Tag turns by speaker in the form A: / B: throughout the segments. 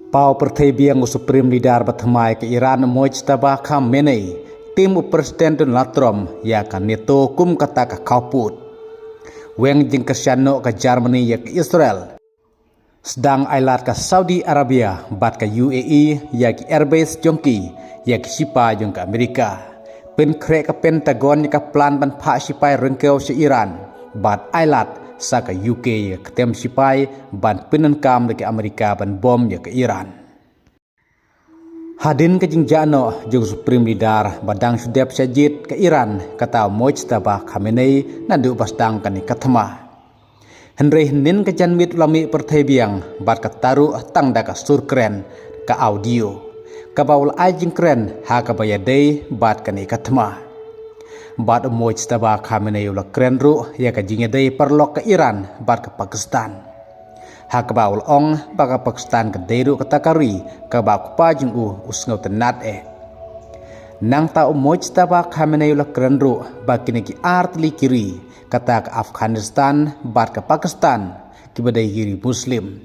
A: Pau pertebiang Supreme Leader Batmai ke Iran Mojtaba Khamenei tim Presiden Donald Trump ya kan neto kum kata ka kauput. Weng jing kesyano ke Germany ya ke Israel. Sedang ailat ke Saudi Arabia bat ke UAE ya ke airbase jongki ya ke Sipa jong ke Amerika. Pen krek ke Pentagon ya ke plan ban pak sipai rengkau se Iran bat ailat sa ke UK ya ke tem sipai ban penenkam ke Amerika ban bom ya ke Iran. Hadin ke jingjano jong Supreme Leader badang sudep sajid ke Iran kata Mojtaba Khamenei nandu basdang kani katama. Henry nin ke janmit ulami pertebiang bat kataru tangda ka surkren ka audio. Kabaul ajing kren ha ka bayadei bat kani katama. Bat Mojtaba Khamenei ula kren ru ya ka jingedei perlok ke Iran bat ke Pakistan. Hakabaul ong baka Pakistan ke deru katakari kabak pajung usngau tenat nang tau Mojtaba Khamenei ula kerenru bakini ki artli kiri kata ke Afghanistan bat ke Pakistan kibadai kiri Muslim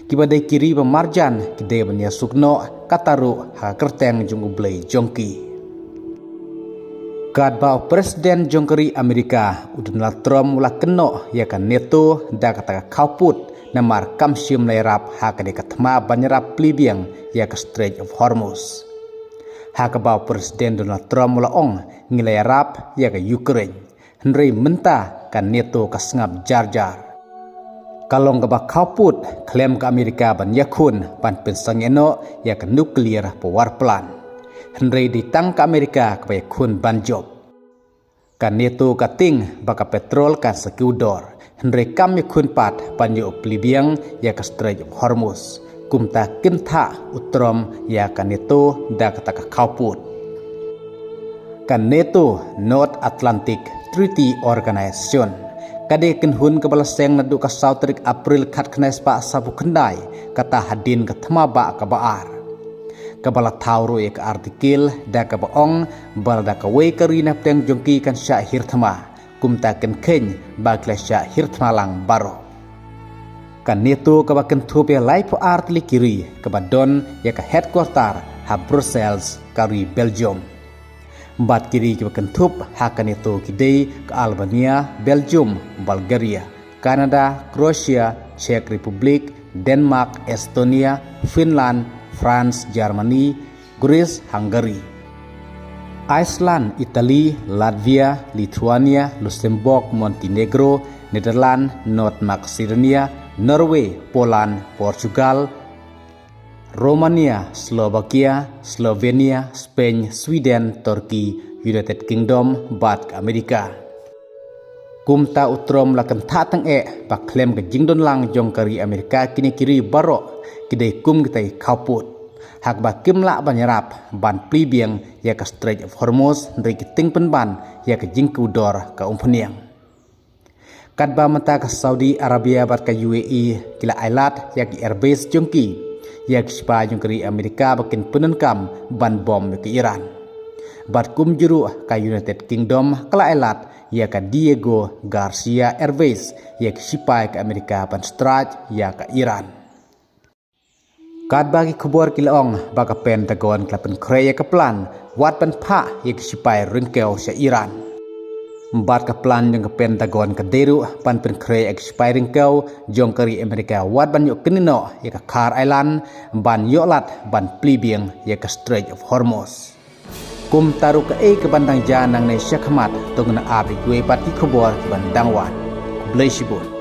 A: kibadai kiri pemarjan kidai banya sukno kataru hakerteng jung ublei jongki. Kadbau Presiden Jongkeri Amerika Donald Trump ula keno ya kan neto da kata kauput namar kamsium lairap hakade katma banyarap plibiang ya ke Strait of Hormuz. Hakabau Presiden Donald Trump mula ong ngilairap ya ke Ukraine. Henry menta kan neto kasngap jar-jar. Kalong kabak kauput klaim ke Amerika ban yakun ban pensangeno ya ke nuklear power plant. Henry ditang ke Amerika ke yakun ban job. Kan neto kating baka petrol kan sekudor. Henry kami kun pat banyu plibiang ya ke Strait of Hormuz kumta kinta utrom ya kan neto da kata ka kauput. Kan neto North Atlantic Treaty Organization kade kinhun ke balaseng nadu ka Sautrik April kat knes pa sabu kendai kata hadin ke tmaba ka baar. Kabala tauro ya ke artikel da ka baong balda ka we karina pteng jongki kan syahir tma kumta ken keny baglasya hirtmalang baro. Kan neto kabaken tupe life art likiri kabadon ya ka headquarter ha Brussels kari Belgium. Bat kiri kabaken tup ha kan neto kidei ke Albania, Belgium, Bulgaria, Canada, Croatia, Czech Republic, Denmark, Estonia, Finland, France, Germany, Greece, Hungary. Iceland, Italy, Latvia, Lithuania, Luxembourg, Montenegro, Netherlands, North Macedonia, Norway, Poland, Portugal, Romania, Slovakia, Slovenia, Spain, Sweden, Turkey, United Kingdom, bat Amerika. Kumta utrom lakan tatang baklem ke jingdon lang jong kari Amerika kini kiri baro kidai kum kitai kauput. Hak bakim la banyarap ban plibiang ya ke Strait of Hormuz dari kiting penban ya ke jingku dor ke umpeniang. Kadba mata ke Saudi Arabia bat ke UAE kila ailat ya ke airbase jongki ya ke sipa jongkeri Amerika bakin penenkam ban bom ke Iran. Bat kum juru ke United Kingdom kala ailat ya ke Diego Garcia Airways ya ke sipa ke Amerika ban straj ya ke Iran. Kad bagi kubur kilaong baka Pentagon klapen kreya ke plan wat pan pa yek sipai rengkeu sa Iran. Mbat ke plan yang ke Pentagon ke deru pan pen kreya ke sipai rengkeu jong kari Amerika wat ban yuk kenino yek ke Kar Island ban yolat ban plibiang yek ke Strait of Hormuz. Kum taru ke bandang janang na syakmat tungna abi gue pati kubur ke bandang wat. Blay sibun.